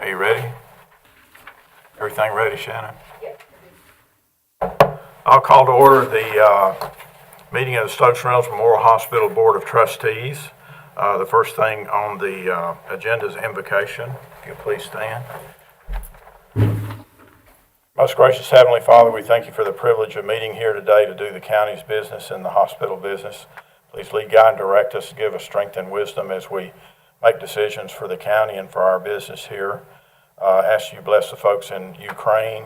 Are you ready? Everything ready, Shannon? I'll call to order the meeting of the Stokes Reynolds Memorial Hospital Board of Trustees. The first thing on the agenda is invocation. If you'll please stand. Most gracious Heavenly Father, we thank you for the privilege of meeting here today to do the county's business and the hospital business. Please lead, guide, and direct us, give us strength and wisdom as we make decisions for the county and for our business here. Ask you bless the folks in Ukraine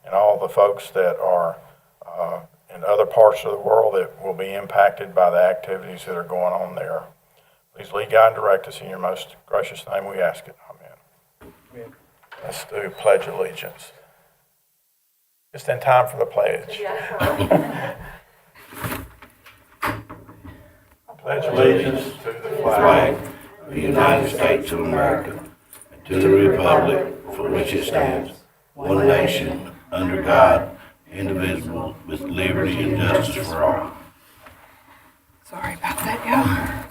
and all the folks that are in other parts of the world that will be impacted by the activities that are going on there. Please lead, guide, and direct us in your most gracious name we ask it. Amen. Amen. Let's do Pledge Allegiance. Just in time for the pledge. Yeah. I pledge allegiance to the flag of the United States of America, and to the republic for which it stands, one nation, under God, indivisible, with liberty and justice for all. Sorry about that, y'all.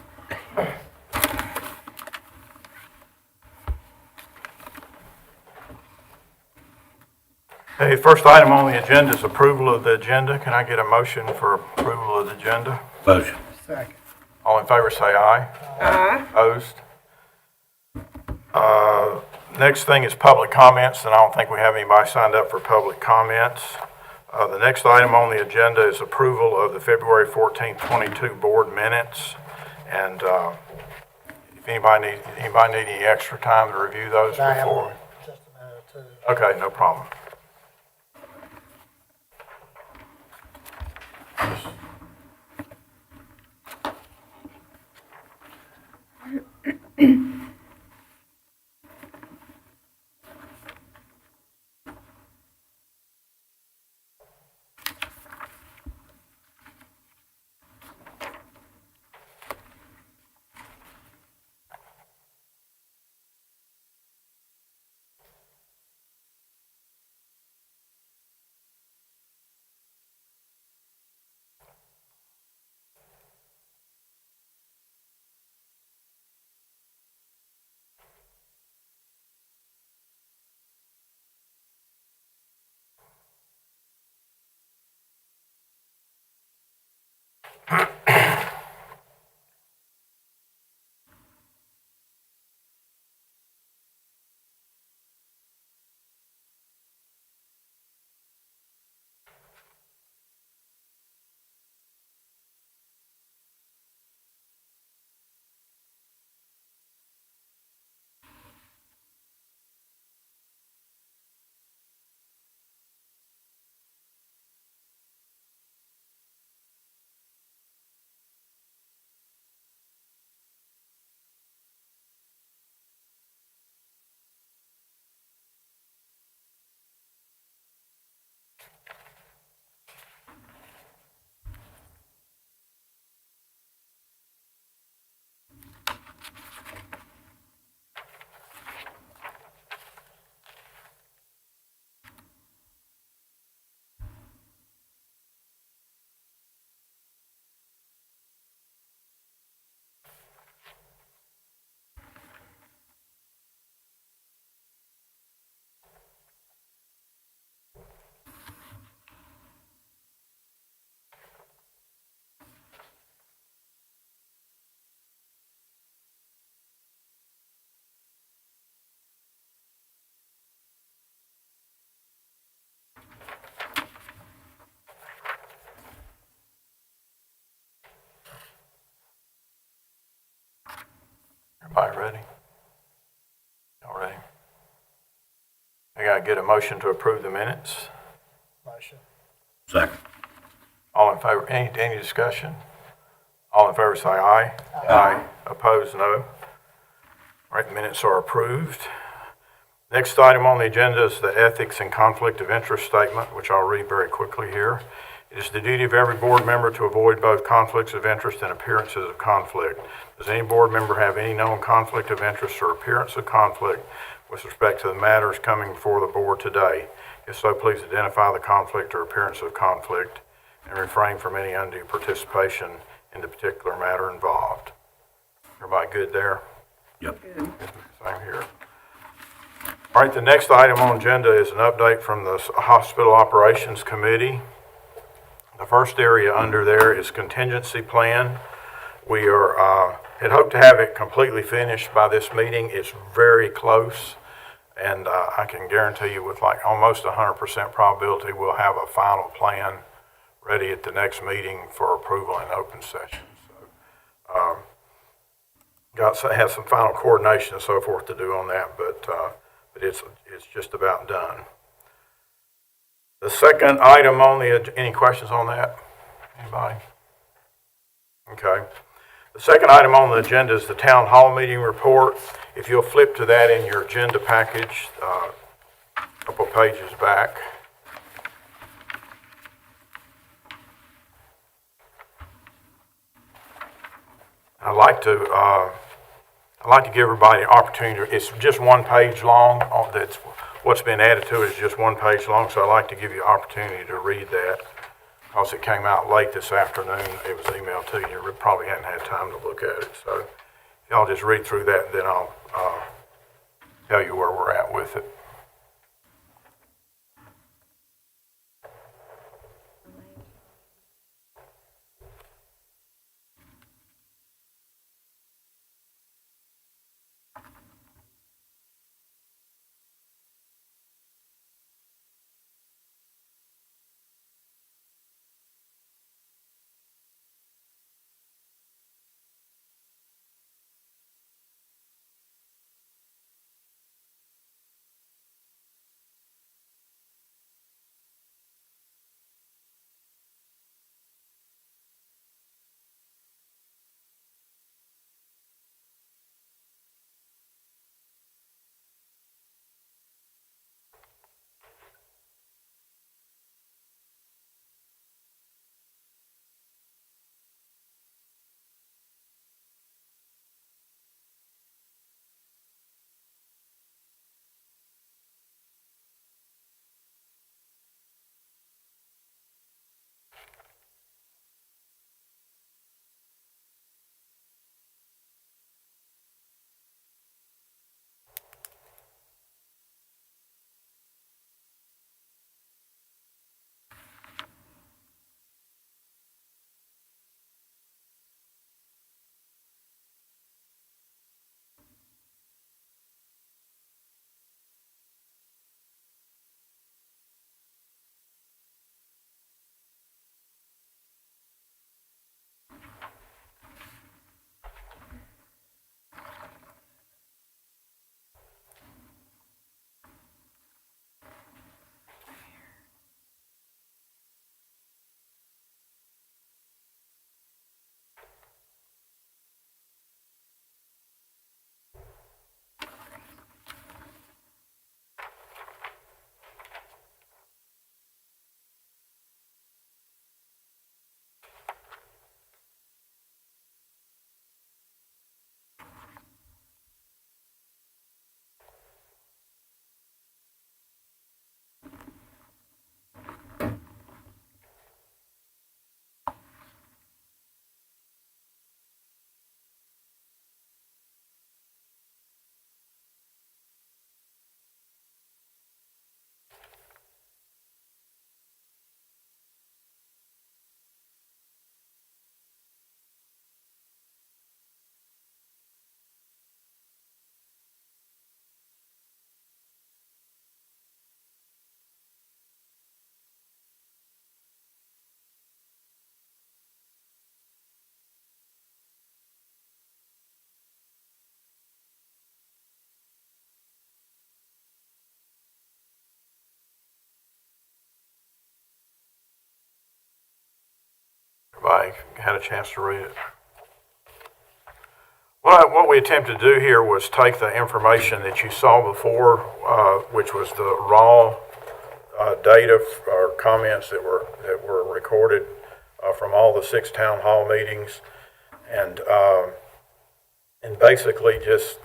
Okay, first item on the agenda is approval of the agenda. Can I get a motion for approval of the agenda? Motion. Second. All in favor say aye. Aye. Opposed? Next thing is public comments, and I don't think we have anybody signed up for public comments. The next item on the agenda is approval of the February 14th, 22 board minutes. And if anybody need any extra time to review those before? Just a minute or two. Okay, no problem. Everybody ready? Y'all ready? I gotta get a motion to approve the minutes. Motion. Second. All in favor, any discussion? All in favor say aye. Aye. Opposed, no. All right, the minutes are approved. Next item on the agenda is the Ethics and Conflict of Interest Statement, which I'll read very quickly here. It is the duty of every board member to avoid both conflicts of interest and appearances of conflict. Does any board member have any known conflict of interest or appearance of conflict with respect to the matters coming before the board today? If so, please identify the conflict or appearance of conflict and refrain from any undue participation in the particular matter involved. Everybody good there? Yep. Good. Same here. All right, the next item on agenda is an update from the Hospital Operations Committee. The first area under there is contingency plan. We had hoped to have it completely finished by this meeting. It's very close, and I can guarantee you with like almost 100% probability we'll have a final plan ready at the next meeting for approval in open session. So, have some final coordination and so forth to do on that, but it's just about done. The second item on the, any questions on that? Anybody? Okay. The second item on the agenda is the town hall meeting report. If you'll flip to that in your agenda package, a couple pages back. I'd like to give everybody an opportunity. It's just one page long. That's what's been added to it is just one page long, so I'd like to give you an opportunity to read that because it came out late this afternoon. It was emailed to you. You probably hadn't had time to look at it. So if y'all just read through that, and then I'll tell you where we're at with it. Everybody had a chance to read it. What we attempted to do here was take the information that you saw before, which was the raw data or comments that were recorded from all the 6 town hall meetings, and basically just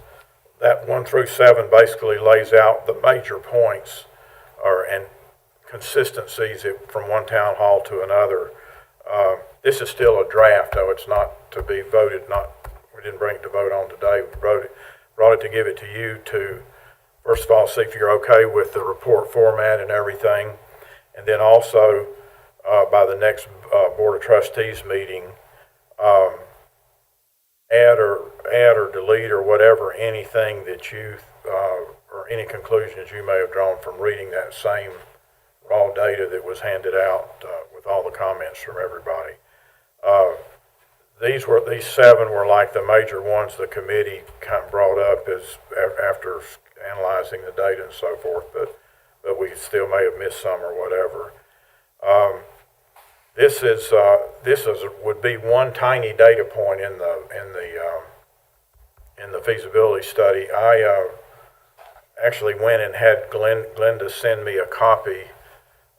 that 1 through 7 basically lays out the major points and consistencies from one town hall to another. This is still a draft, though. It's not to be voted. We didn't bring it to vote on today. We brought it to give it to you to first of all, see if you're okay with the report format and everything. And then also, by the next Board of Trustees meeting, add or delete or whatever, anything that you, or any conclusions you may have drawn from reading that same raw data that was handed out with all the comments from everybody. These 7 were like the major ones the committee kind of brought up as after analyzing the data and so forth, but we still may have missed some or whatever. This would be one tiny data point in the feasibility study. I actually went and had Glenda send me a copy.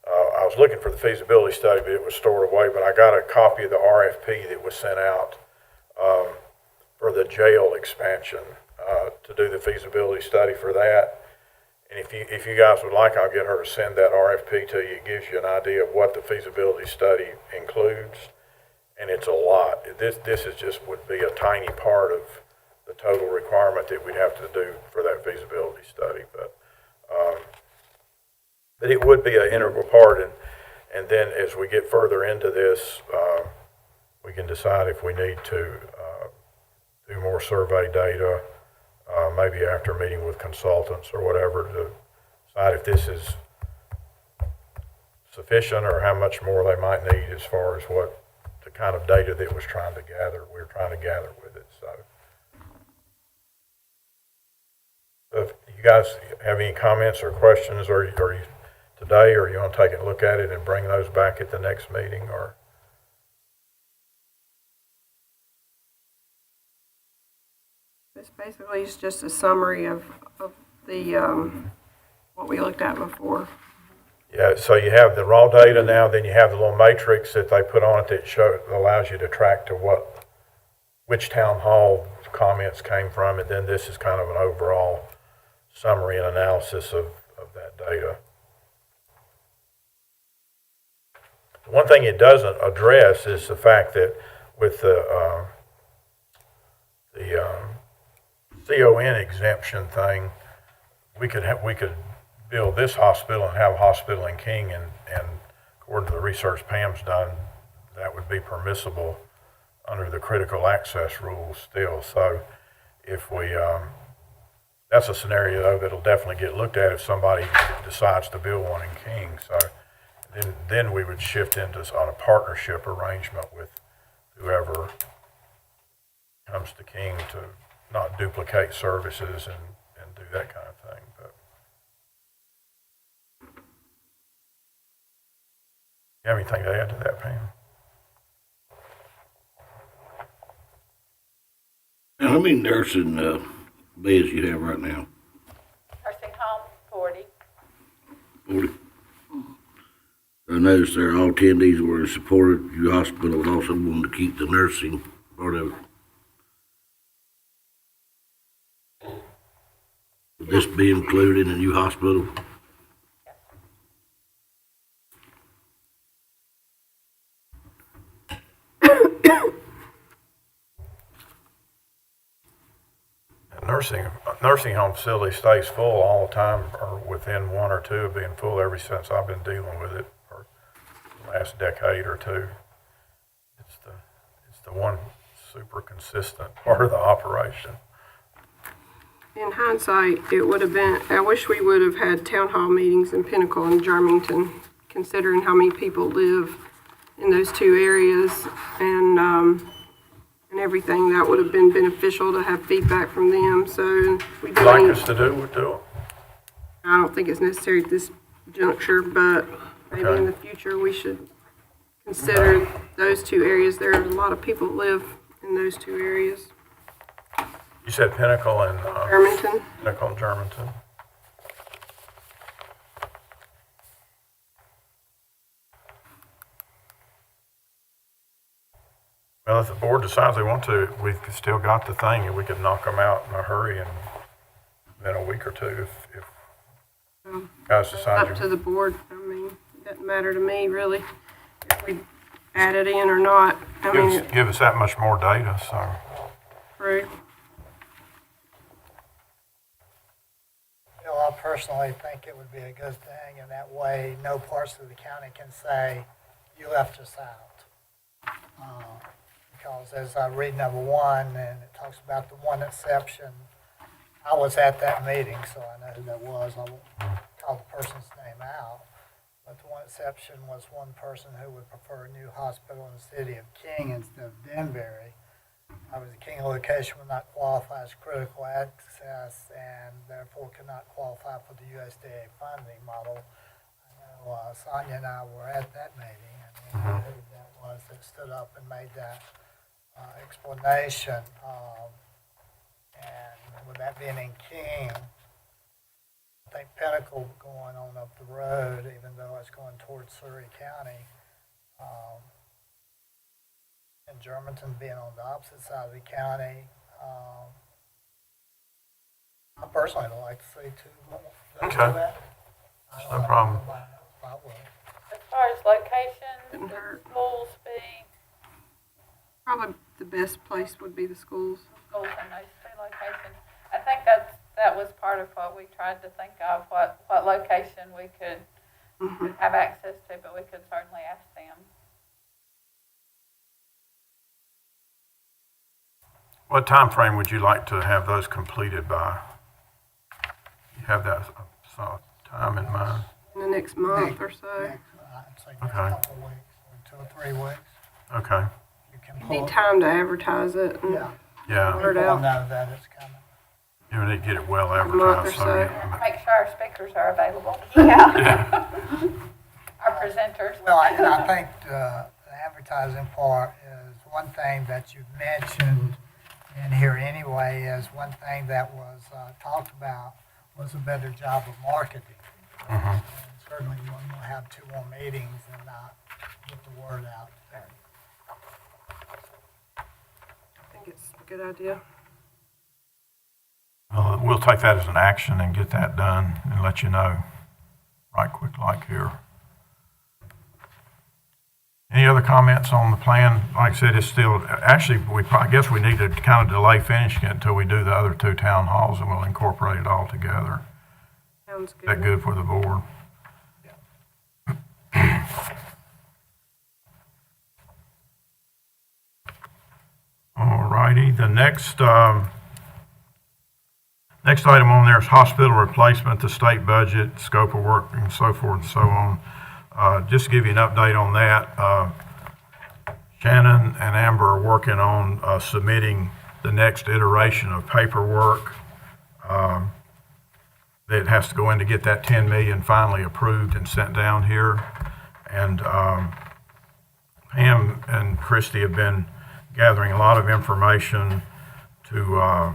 I was looking for the feasibility study, but it was stored away. But I got a copy of the RFP that was sent out for the jail expansion to do the feasibility study for that. And if you guys would like, I'll get her to send that RFP to you. It gives you an idea of what the feasibility study includes, and it's a lot. This would be a tiny part of the total requirement that we'd have to do for that feasibility study, but it would be an integral part. And then as we get further into this, we can decide if we need to do more survey data. Maybe after meeting with consultants or whatever, to decide if this is sufficient or how much more they might need as far as what the kind of data that we're trying to gather with it. So if you guys have any comments or questions or you today, or you want to take a look at it and bring those back at the next meeting, or This basically is just a summary of the, what we looked at before. yeah, so you have the raw data now, then you have the little matrix that they put on it that allows you to track to which town hall comments came from, and then this is kind of an overall summary and analysis of that data. One thing it doesn't address is the fact that with the CON exemption thing, we could build this hospital and have a hospital in King, and according to the research Pam's done, that would be permissible under the critical access rules still. So if we, that's a scenario though that'll definitely get looked at if somebody decides to build one in King. So then we would shift into on a partnership arrangement with whoever comes to King to not duplicate services and do that kind of thing. But you have anything to add to that, Pam? How many nursing beds you have right now? Nursing home, 40. 40. I noticed there all attendees were supported. Your hospital would also want to keep the nursing part of it. Would this be included in the new hospital? Nursing home facility stays full all the time, or within one or two of being full ever since I've been dealing with it for the last decade or two. It's the one super consistent part of the operation. In hindsight, it would have been, I wish we would have had town hall meetings in Pinnacle and Germington, considering how many people live in those two areas and everything. That would have been beneficial to have feedback from them. So we Would you like us to do it? I don't think it's necessary at this juncture, but maybe Okay. in the future we should consider those two areas. There are a lot of people that live in those two areas. You said Pinnacle and Germington. Pinnacle and Germantown. Well, if the board decides they want to, we've still got the thing, and we could knock them out in a hurry in a week or two if guys decide. Up to the board. I mean, it doesn't matter to me, really, if we add it in or not. I mean, Give us that much more data, so. true. You know, personally think it would be a good thing, and that way no parts of the county can say, you left us out. Because as I read number one, and it talks about the one exception, I was at that meeting, so I know who that was. I won't call the person's name out. But the one exception was one person who would prefer a new hospital in the city of King instead of Denbury. The King location would not qualify as critical access and therefore could not qualify for the USDA funding model. I know Sonia and I were at that meeting, and we knew who that was that stood up and made that explanation. And with that being in King, I think Pinnacle going on up the road, even though it's going towards Surrey County, and Germanton being on the opposite side of the county, I personally would like to see two more. Okay. No problem. I would. As far as locations, Didn't the hurt. schools be, Probably the best place would be the schools. schools in those two locations. I think that was part of what we tried to think of, what location we could have access to, but we could certainly ask them. What time frame would you like to have those completed by? You have that time in mind? In the next month or so. I'd say next Okay. couple of weeks, or 2 or 3 weeks. Okay, You can You pull need it. time to advertise it. And Yeah. yeah. Word People out. know that it's coming. You need to get it well month advertised. or So so. you- Make sure our speakers are available. Yeah. Our presenters. Well, and I think the advertising part is one thing that you've mentioned in here anyway, is one thing that was talked about was a better job of marketing. And certainly you want to have 2 more meetings and not get the word out there. I think it's a good idea. We'll take that as an action and get that done and let you know right quick like here. Any other comments on the plan? Like I said, it's still, actually, I guess we need to kind of delay finishing it until we do the other 2 town halls, and we'll incorporate it all together. Sounds Is that good. good for the board? All righty, the next item on there is hospital replacement, the state budget, scope of work, and so forth and so on. Just to give you an update on that, Shannon and Amber are working on submitting the next iteration of paperwork that has to go in to get that 10 million finally approved and sent down here. And Pam and Christy have been gathering a lot of information to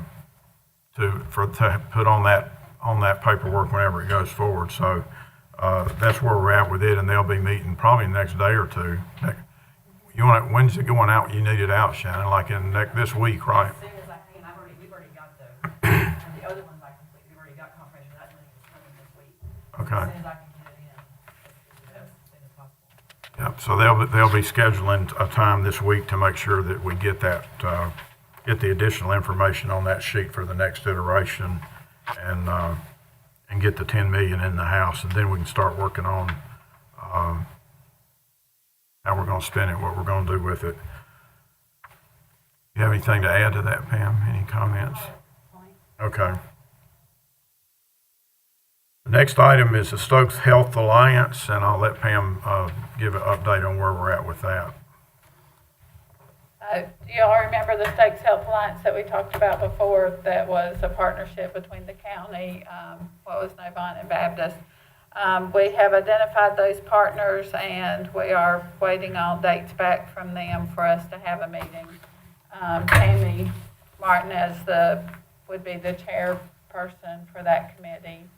put on that paperwork whenever it goes forward. So that's where we're at with it, and they'll be meeting probably the next day or 2. When's it going out? You need it out, Shannon, like in this week, right? As soon as I can, we've already got the other ones I completed, we've already got confirmation of that money is coming this week. Okay. As soon as I can get it in, as soon as possible. Yep. So they'll be scheduling a time this week to make sure that we get that get the additional information on that sheet for the next iteration, and get the 10 million in the house, and then we can start working on how we're going to spend it, what we're going to do with it. You have anything to add to that, Pam? Any comments? Okay. The next item is the Stokes Health Alliance, and I'll let Pam give an update on where we're at with that. Do you all remember the Stokes Health Alliance that we talked about before? That was a partnership between the county, Novant and Baptist. We have identified those partners, and we are waiting on dates back from them for us to have a meeting. Tammy Martinez would be the chairperson for that committee,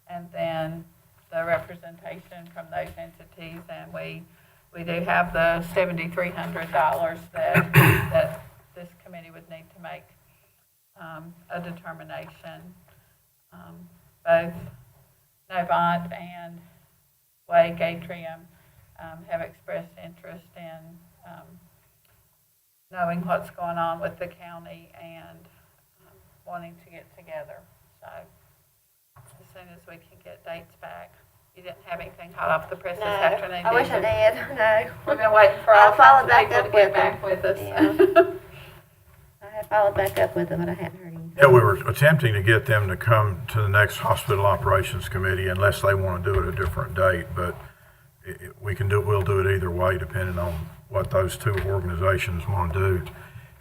and then the representation from those entities, and we do have the $7,300 that this committee would need to make a determination. Both Novant and Wake Atrium have expressed interest in knowing what's going on with the county and wanting to get together. So soon as we can get dates back. You didn't have anything hot off the press this No, afternoon, I wish did I you? did, no. We've been waiting for I'll all follow kinds of back people to up get with back them. with us. Yeah. I had followed back up with them, but I hadn't heard anything. Yeah, we were attempting to get them to come to the next hospital operations committee unless they want to do it a different date, but we'll do it either way depending on what those two organizations want to do.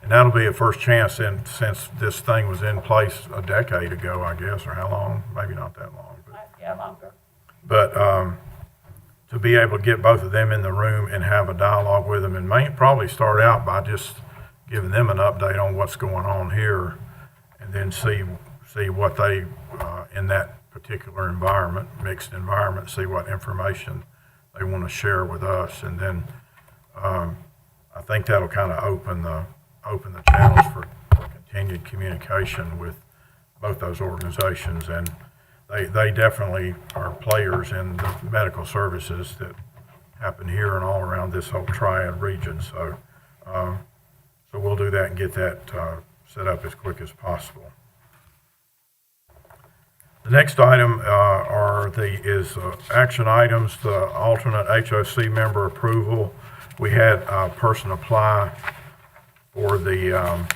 And that'll be a first chance since this thing was in place a decade ago, I guess, or how long? Maybe not that long. Yeah, longer. But to be able to get both of them in the room and have a dialogue with them, and probably start out by just giving them an update on what's going on here, and then see what they, in that particular environment, mixed environment, see what information they want to share with us. And then I think that'll kind of open the channels for continued communication with both those organizations. And they definitely are players in the medical services that happen here and all around this whole triad region. So we'll do that and get that set up as quick as possible. The next item is action items, the alternate HOC member approval. We had a person apply for the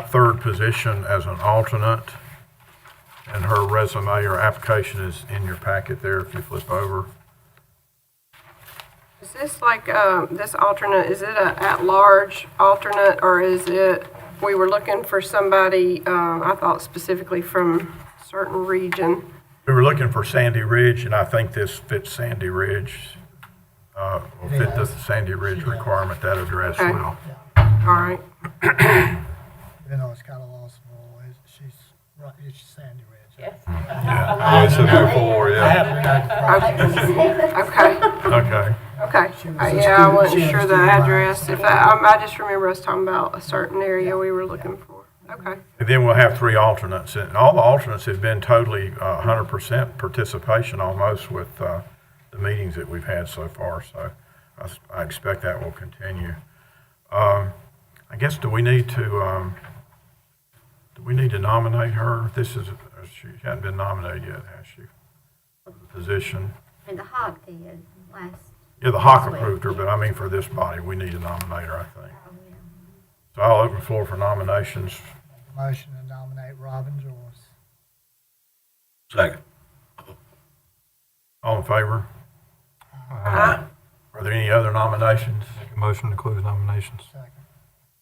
third position as an alternate, and her resume or application is in your packet there if you flip over. Is this like, this alternate, is it a at-large alternate, or is it, we were looking for somebody, I thought specifically from a certain region? We were looking for Sandy Ridge, and I think this fits Sandy Ridge, will fit the Sandy Ridge requirement, that address Okay. will. All right, Even though it's got a law school, she's Sandy Ridge. Yes. Yeah, it's in there before, I haven't okay, Okay. okay. She was a Yeah, I student- wasn't she sure was the a student address, if I just remember us talking about a certain area we were looking for. Okay, And then we'll have 3 alternates, and all the alternates have been totally 100% participation almost with the meetings that we've had so far, so I expect that will continue. I guess, do we need to nominate her? She hadn't been nominated yet, has she? For the position. And the Hawk did last. Yeah, the Hawk last week. approved her, but I mean for this body, we need to nominate her, I think. Oh, yeah. So I'll open the floor for nominations. Motion to nominate Robin Joyce. Second. All in favor? Are there any other nominations? Make a motion to close nominations. Second.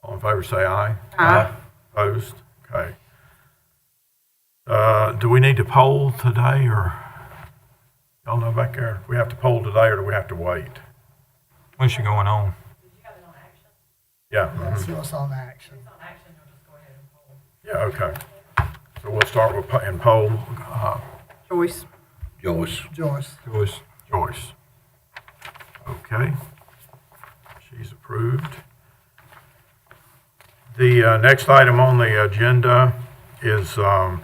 All in favor, say aye. Aye. Opposed? Okay. Do we need to poll today, or y'all know back there? Do we have to poll today, or do we have to wait? When's she going on? Did you have it on action? Yeah. So it's on action. If it's on action, you'll just go ahead and poll. Yeah, okay. So we'll start with poll. Joyce. Joyce. Joyce. Joyce. Okay. She's approved. The next item on the agenda is an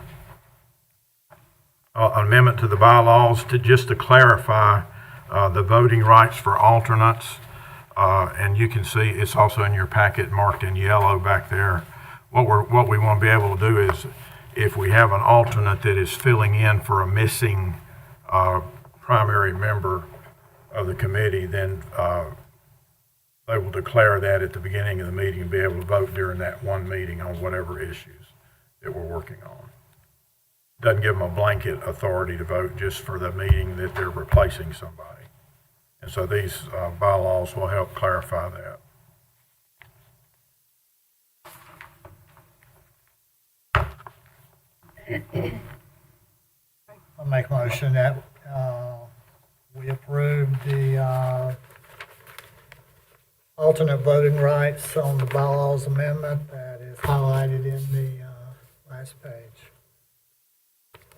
amendment to the bylaws just to clarify the voting rights for alternates. And you can see it's also in your packet marked in yellow back there. What we want to be able to do is, if we have an alternate that is filling in for a missing primary member of the committee, then they will declare that at the beginning of the meeting and be able to vote during that one meeting on whatever issues that we're working on. Doesn't give them a blanket authority to vote just for the meeting that they're replacing somebody. And so these bylaws will help clarify that. I'll make a motion that we approve the alternate voting rights on the bylaws amendment that is highlighted in the last page.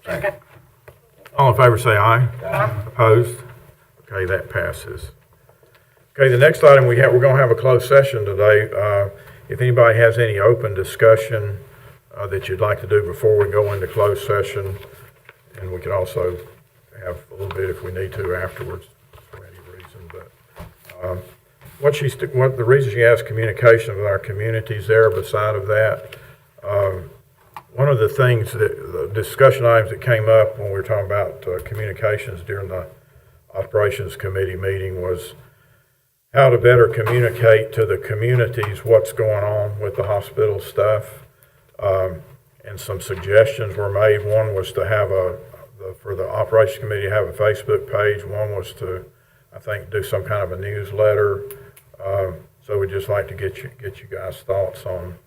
Second. All in favor, say aye. Aye. Opposed? Okay, that passes. Okay, the next item we're going to have a closed session today. If anybody has any open discussion that you'd like to do before we go into closed session, and we could also have a little bit if we need to afterwards for any reason. But what the reason she asked communication with our communities there, beside of that, One of the things the discussion items that came up when we were talking about communications during the Operations Committee meeting was how to better communicate to the communities what's going on with the hospital stuff. And some suggestions were made. One was to have for the Operations Committee to have a Facebook page. One was to, I think, do some kind of a newsletter. So we'd just like to get you guys' thoughts on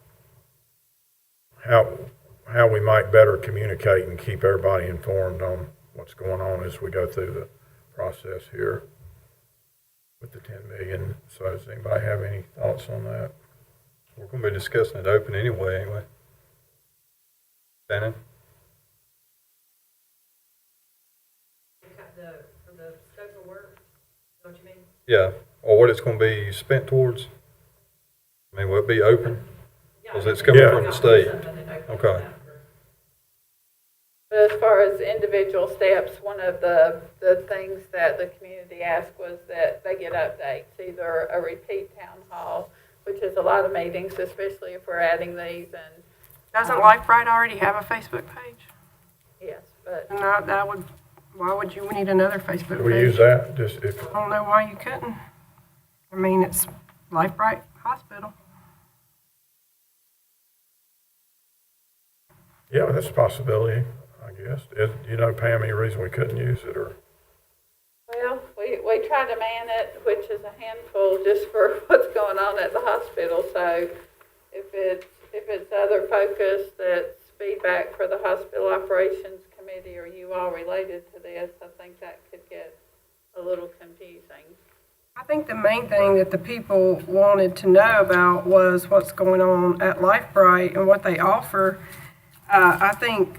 how we might better communicate and keep everybody informed on what's going on as we go through the process here with the 10 million. So does anybody have any thoughts on that? We're gonna be discussing it open anyway. Shannon? For the scope of work, is that what you mean? Yeah, or what it's gonna be spent towards? I mean, will it be open? Because it's coming from the state. Okay. But as far as individual steps, one of the things that the community asked was that they get updates, either a repeat town hall, which is a lot of meetings, especially if we're adding these, and Doesn't LifeBright already have a Facebook page? yes, but And that would, why would you need another Facebook Do we page? use that? Just if, I don't know why you couldn't. I mean, it's LifeBright Hospital. yeah, that's a possibility, I guess. You know, Pam, any reason we couldn't use it or? well, we try to man it, which is a handful just for what's going on at the hospital. So if it's other focus that's feedback for the hospital operations committee or you all related to this, I think that could get a little confusing. I think the main thing that the people wanted to know about was what's going on at LifeBright and what they offer. I think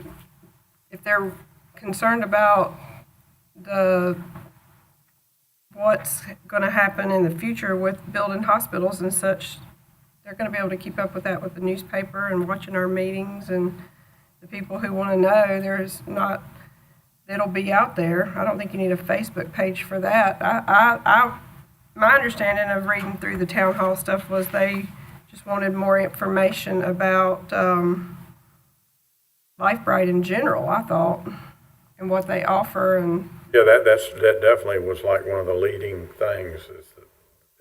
if they're concerned about what's going to happen in the future with building hospitals and such, they're going to be able to keep up with that with the newspaper and watching our meetings, and the people who want to know, it'll be out there. I don't think you need a Facebook page for that. My understanding of reading through the town hall stuff was they just wanted more information about LifeBright in general, I thought, and what they offer. And Yeah, that definitely was like one of the leading things is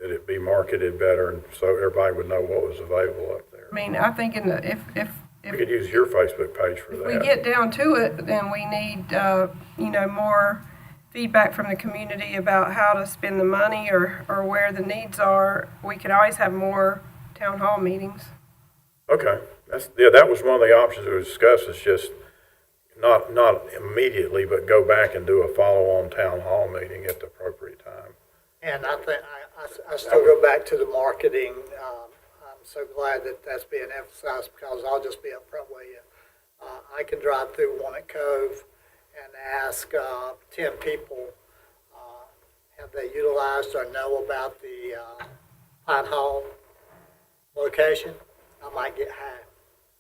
that it be marketed better and so everybody would know what was available up there. I mean, I think if We could use your Facebook page for we that. get down to it, then we need more feedback from the community about how to spend the money or where the needs are. We could always have more town hall meetings. Okay, that was one of the options that was discussed, is just not immediately, but go back and do a follow-on town hall meeting at the appropriate time. And I think, I still go back to the marketing. I'm so glad that that's being emphasized, because I'll just be upfront with you. I can drive through Walnut Cove and ask 10 people, have they utilized or know about the Pine Hall location? I might get half.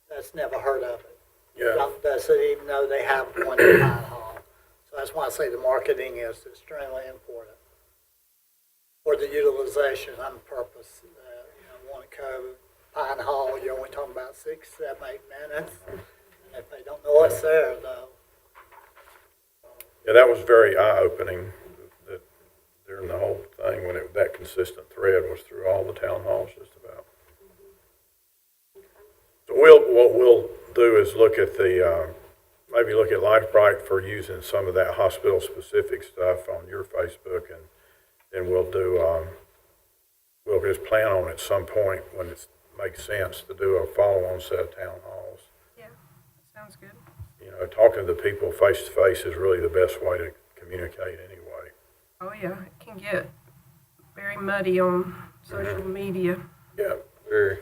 That's never heard of it. Yeah. Doesn't even know they have one in Pine Hall. So that's why I say the marketing is extremely important for the utilization on purpose. Walnut Cove, Pine Hall, you're only talking about 6, 7, 8 minutes. If they don't know what's there, though. Yeah, that was very eye-opening that during the whole thing, when that consistent thread was through all the town halls just about. So what we'll do is look at maybe look at LifeBright for using some of that hospital-specific stuff on your Facebook, and then we'll just plan on at some point when it makes sense to do a follow-on set of town halls. Yeah, sounds good. Talking to the people face-to-face is really the best way to communicate anyway. Oh, yeah, it can get very muddy on social media. Yeah, very.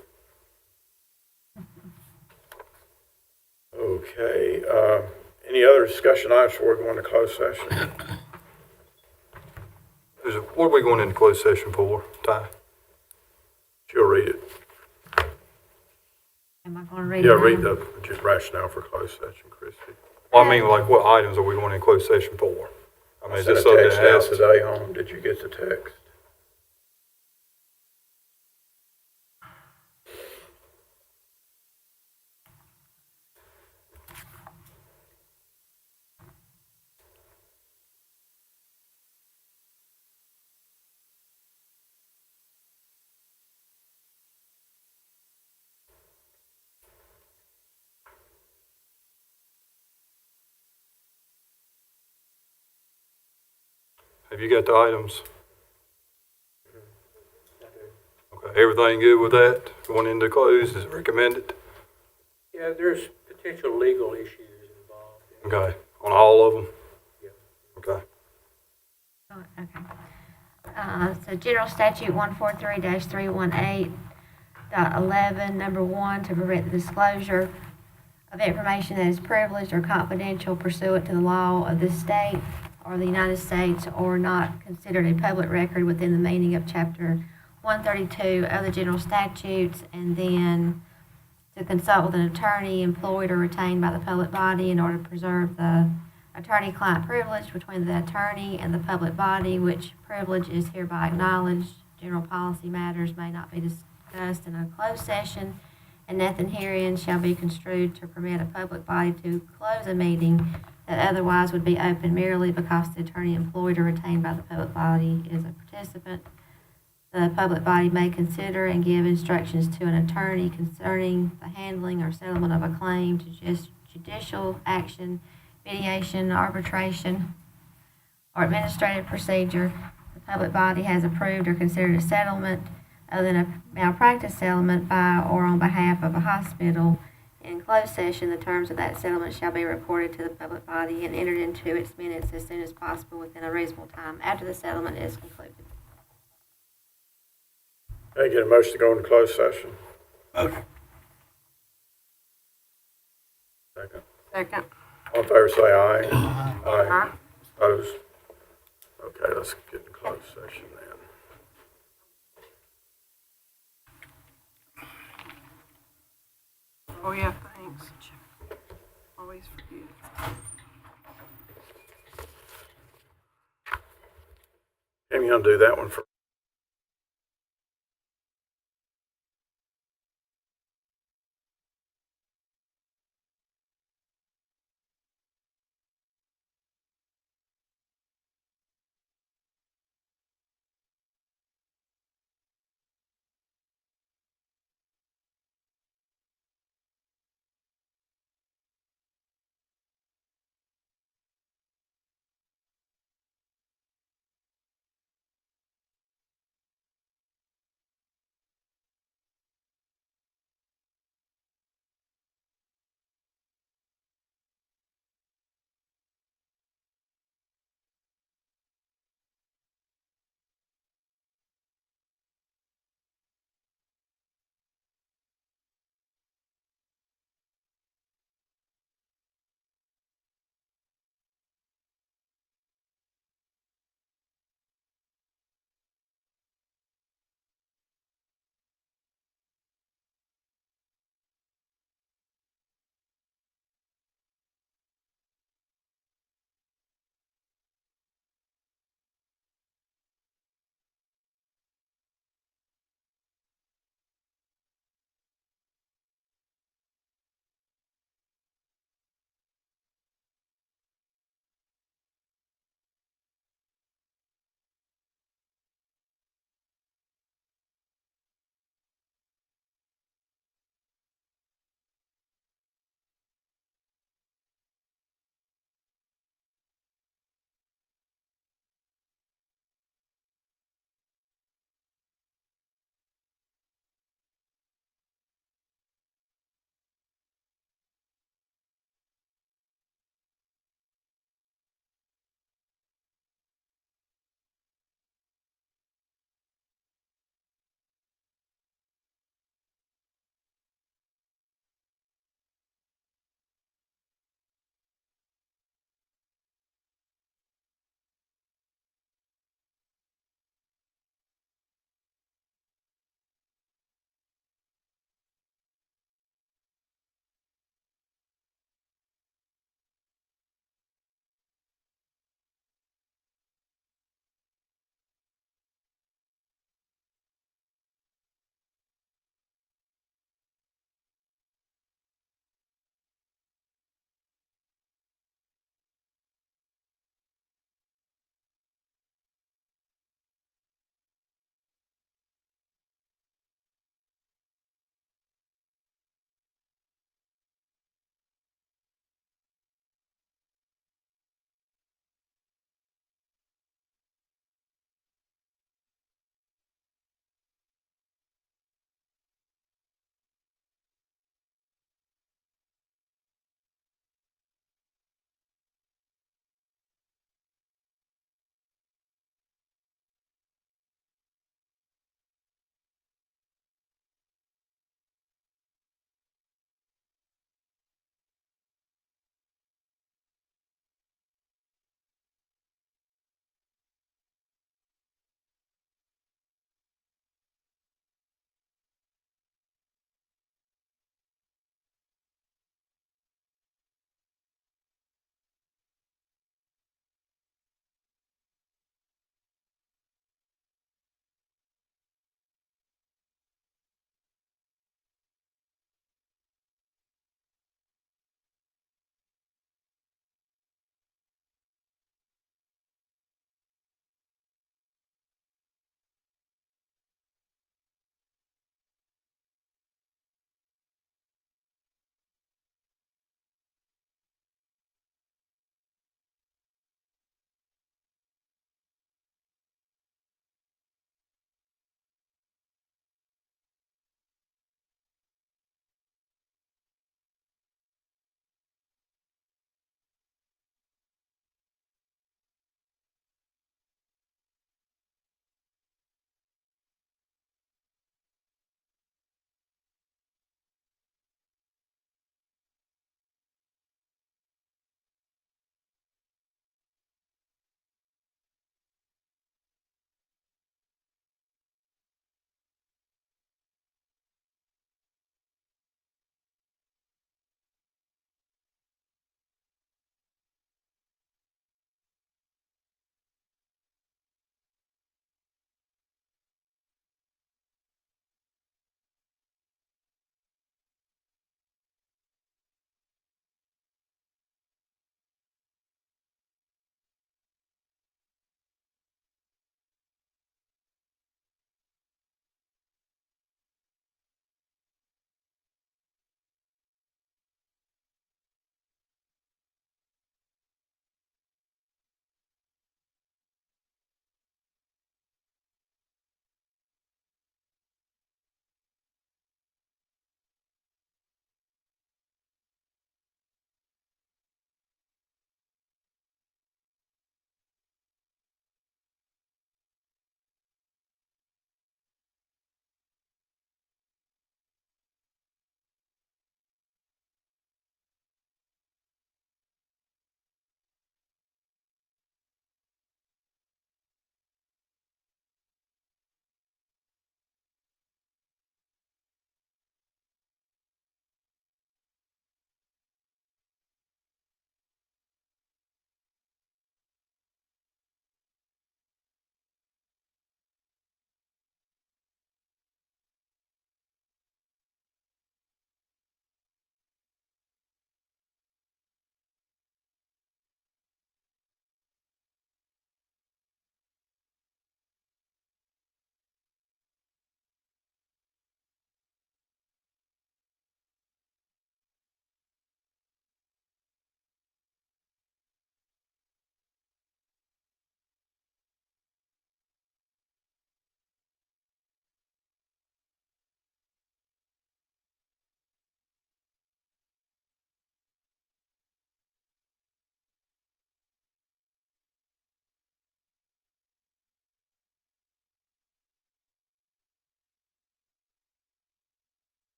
Okay, any other discussion items before we go into closed session? What are we going into closed session for, Ty? She'll read it. Am I gonna read it? Yeah, now? read the just rationale for closed session, Christie. Well, I mean, like, what items are we going in closed session for? I mean, is Sent this a something text out else? today home. Did you get the text? Have you got the items? Okay, everything good with that? Going into close is recommended? Yeah, there's potential legal issues involved. Okay, on all of them? Yeah. Okay. Oh, okay. So General Statute 143-318.11, number 1, to prevent the disclosure of information that is privileged or confidential pursuant to the law of this state or the United States, or not considered a public record within the meaning of Chapter 132 of the General Statutes, and then to consult with an attorney employed or retained by the public body in order to preserve the attorney-client privilege between the attorney and the public body, which privilege is hereby acknowledged. General policy matters may not be discussed in a closed session, and nothing herein shall be construed to permit a public body to close a meeting that otherwise would be open merely because the attorney employed or retained by the public body is a participant. The public body may consider and give instructions to an attorney concerning the handling or settlement of a claim to judicial action, mediation, arbitration, or administrative procedure. The public body has approved or considered a settlement other than a malpractice settlement by or on behalf of a hospital. In closed session, the terms of that settlement shall be reported to the public body and entered into its minutes as soon as possible within a reasonable time after the settlement is concluded. Okay, get a motion to go into closed session. Motion. Second. Second. All in favor, say aye. Aye. Opposed? Okay, let's get in closed session then. Oh, yeah, thanks. Always forget. Tim, you gonna do that one for?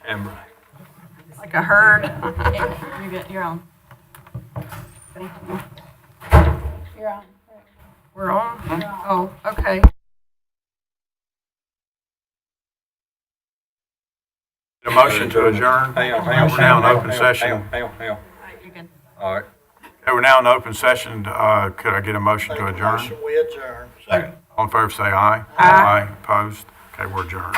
Amber. Like a herd. You're good, you're on. You're on. We're on? Oh, okay. A motion to adjourn? Hang on, We're now in open session. Hang on. You're good. All right. Okay, we're now in open session. Could I get a motion to adjourn? Motion, we adjourn. Second. All in favor, say aye. Aye. Opposed? Okay, we're adjourned.